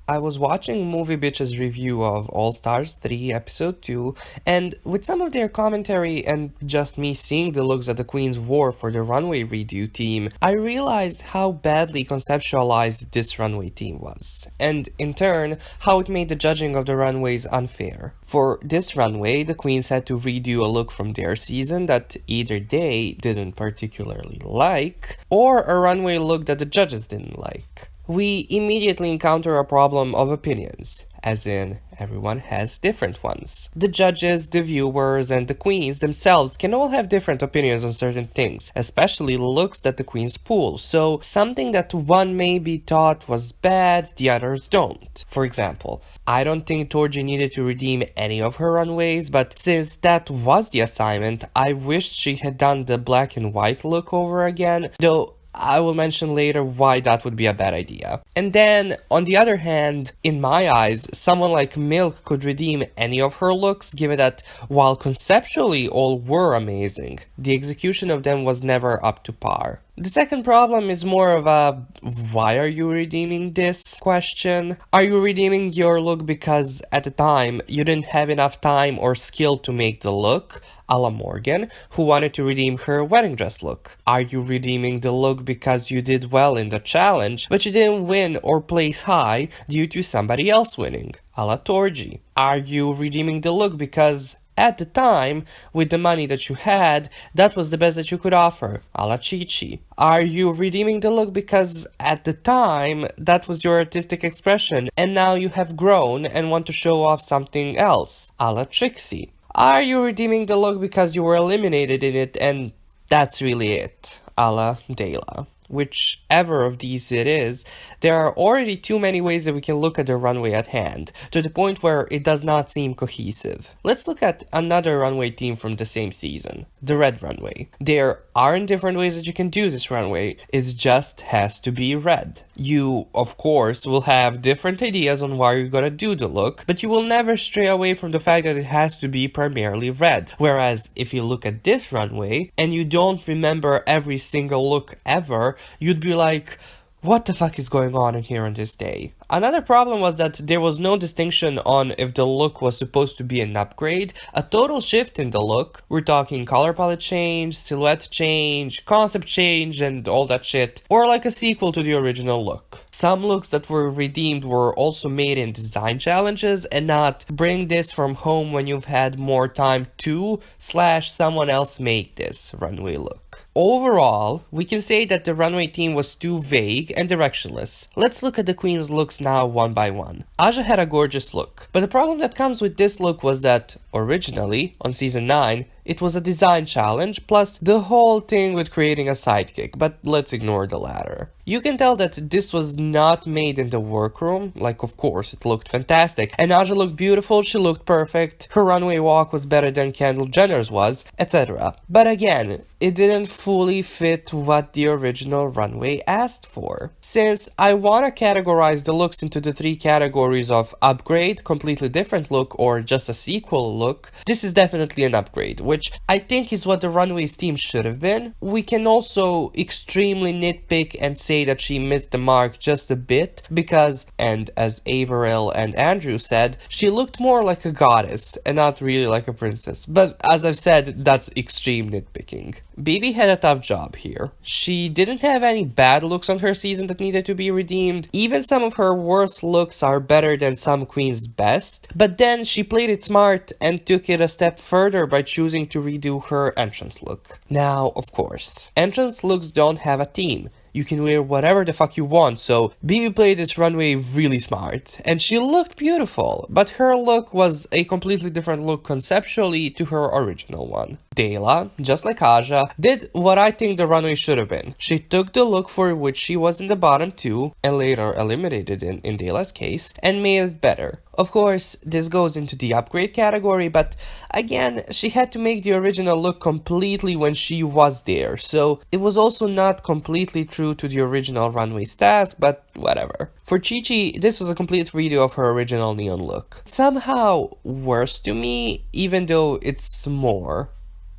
I was watching MovieBitches review of All Stars 3 Episode 2, and with some of their commentary and just me seeing the looks that the queens wore for the runway redo team, I realized how badly conceptualized this runway team was, and in turn, how it made the judging of the runways unfair. For this runway, the queens had to redo a look from their season that either they didn't particularly like, or a runway look that the judges didn't like. We immediately encounter a problem of opinions, as in, everyone has different ones. The judges, the viewers, and the queens themselves can all have different opinions on certain things, especially looks that the queens pull, so something that one maybe thought was bad, the others don't. For example, I don't think Torji needed to redeem any of her runways, but since that was the assignment, I wished she had done the black and white look over again, though I will mention later why that would be a bad idea. And then, on the other hand, in my eyes, someone like Milk could redeem any of her looks, given that while conceptually all were amazing, the execution of them was never up to par. The second problem is more of a why are you redeeming this question? Are you redeeming your look because at the time you didn't have enough time or skill to make the look? A la Morgan, who wanted to redeem her wedding dress look. Are you redeeming the look because you did well in the challenge, but you didn't win or place high due to somebody else winning? A la Torji. Are you redeeming the look because at the time, with the money that you had, that was the best that you could offer, a la Chi-Chi? Are you redeeming the look because at the time, that was your artistic expression, and now you have grown and want to show off something else, a la Trixie? Are you redeeming the look because you were eliminated in it and that's really it, a la Dayla? Whichever of these it is, there are already too many ways that we can look at the runway at hand, to the point where it does not seem cohesive. Let's look at another runway team from the same season, the red runway. There aren't different ways that you can do this runway, it just has to be red. You, of course, will have different ideas on why you're gonna do the look, but you will never stray away from the fact that it has to be primarily red. Whereas, if you look at this runway, and you don't remember every single look ever, you'd be like, what the fuck is going on in here on this day? Another problem was that there was no distinction on if the look was supposed to be an upgrade, a total shift in the look. We're talking color palette change, silhouette change, concept change, and all that shit, or like a sequel to the original look. Some looks that were redeemed were also made in design challenges and not bring this from home when you've had more time to / someone else make this runway look. Overall, we can say that the runway team was too vague and directionless. Let's look at the queen's looks now one by one. Aja had a gorgeous look, but the problem that comes with this look was that, originally, on season 9, it was a design challenge, plus the whole thing with creating a sidekick, but let's ignore the latter. You can tell that this was not made in the workroom, like of course it looked fantastic, and Aja looked beautiful, she looked perfect, her runway walk was better than Kendall Jenner's was, etc. But again, it didn't fully fit what the original runway asked for. Since I want to categorize the looks into the 3 categories of upgrade, completely different look, or just a sequel look, this is definitely an upgrade, which I think is what the runway's team should have been. We can also extremely nitpick and say that she missed the mark just a bit because, and as Averill and Andrew said, she looked more like a goddess and not really like a princess. But as I've said, that's extreme nitpicking. Bibi had a tough job here. She didn't have any bad looks on her season that needed to be redeemed. Even some of her worst looks are better than some queens' best. But then she played it smart and took it a step further by choosing to redo her entrance look. Now, of course, entrance looks don't have a theme. You can wear whatever the fuck you want, so Bibi played this runway really smart. And she looked beautiful, but her look was a completely different look conceptually to her original one. Dayla, just like Aja, did what I think the runway should have been. She took the look for which she was in the bottom 2, and later eliminated in Dayla's case, and made it better. Of course, this goes into the upgrade category, but again, she had to make the original look completely when she was there, so it was also not completely true to the original runway stats, but whatever. For Chi-Chi, this was a complete redo of her original neon look. Somehow worse to me, even though it's more.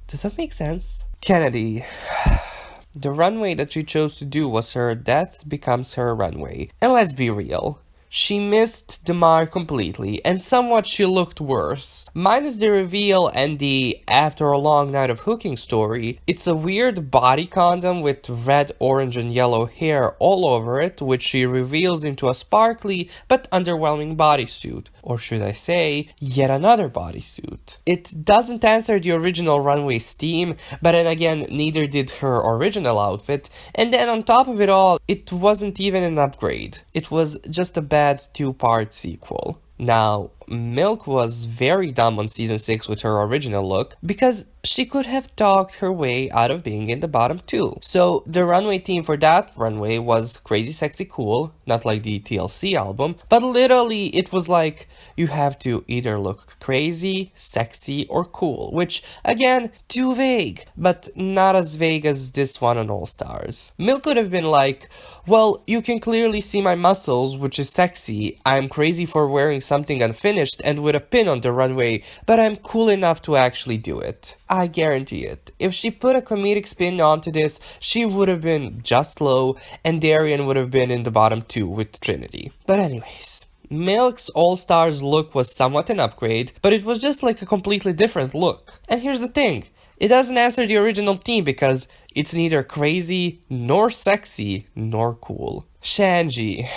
Does that make sense? Kennedy. The runway that she chose to do was her Death Becomes Her runway. And let's be real. she missed the mark completely, and somewhat she looked worse. Minus the reveal and the after a long night of hooking story, it's a weird body condom with red, orange, and yellow hair all over it, which she reveals into a sparkly but underwhelming bodysuit. Or should I say, yet another bodysuit. It doesn't answer the original runway's theme, but then again, neither did her original outfit, and then on top of it all, it wasn't even an upgrade. It was just a bad two-part sequel. Now, Milk was very dumb on season 6 with her original look, because she could have talked her way out of being in the bottom too. So, the runway theme for that runway was Crazy Sexy Cool, not like the TLC album, but literally it was like, you have to either look crazy, sexy, or cool, which, again, too vague, but not as vague as this one on All Stars. Milk could have been like, well, you can clearly see my muscles, which is sexy, I'm crazy for wearing something unfinished and with a pin on the runway, but I'm cool enough to actually do it. I guarantee it. If she put a comedic spin onto this, she would have been just low, and Darian would have been in the bottom 2 with Trinity. But anyways, Milk's All-Stars look was somewhat an upgrade, but it was just like a completely different look. And here's the thing, it doesn't answer the original theme because it's neither crazy, nor sexy, nor cool. Shanji.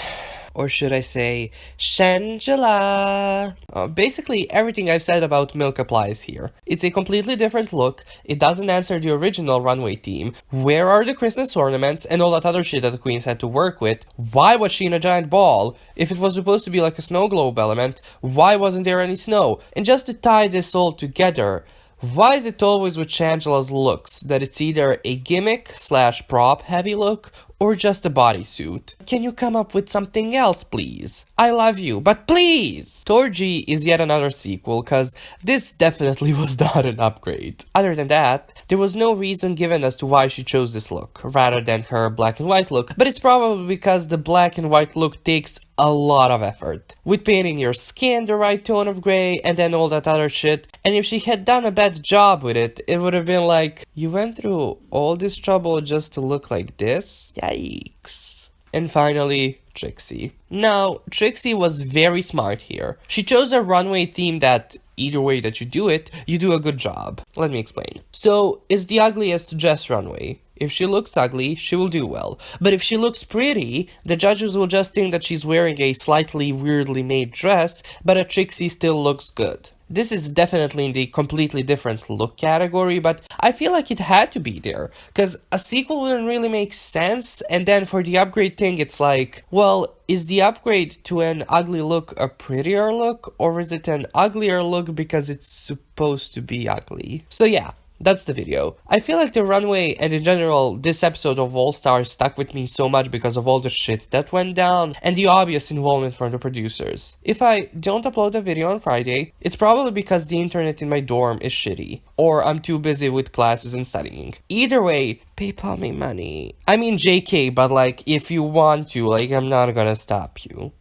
Or should I say, Shangela? Basically, everything I've said about Milk applies here. It's a completely different look, it doesn't answer the original runway theme, where are the Christmas ornaments and all that other shit that the queens had to work with, why was she in a giant ball? If it was supposed to be like a snow globe element, why wasn't there any snow? And just to tie this all together, why is it always with Shangela's looks that it's either a gimmick / prop heavy look or just a bodysuit? Can you come up with something else, please? I love you, but please! Torji is yet another sequel, cause this definitely was not an upgrade. Other than that, there was no reason given as to why she chose this look, rather than her black and white look, but it's probably because the black and white look takes a lot of effort, with painting your skin the right tone of gray and then all that other shit, and if she had done a bad job with it, it would have been like, you went through all this trouble just to look like this? Yikes. And finally, Trixie. Now, Trixie was very smart here. She chose a runway theme that, either way that you do it, you do a good job. Let me explain. So, it's the ugliest dress runway. If she looks ugly, she will do well. But if she looks pretty, the judges will just think that she's wearing a slightly weirdly made dress, but a Trixie still looks good. This is definitely in the completely different look category, but I feel like it had to be there, cause a sequel wouldn't really make sense, and then for the upgrade thing, it's like, well, is the upgrade to an ugly look a prettier look, or is it an uglier look because it's supposed to be ugly? So yeah. That's the video. I feel like the runway and in general this episode of All Stars stuck with me so much because of all the shit that went down and the obvious involvement from the producers. If I don't upload a video on Friday, it's probably because the internet in my dorm is shitty, or I'm too busy with classes and studying. Either way, PayPal me money. I mean JK, but like if you want to, like I'm not gonna stop you.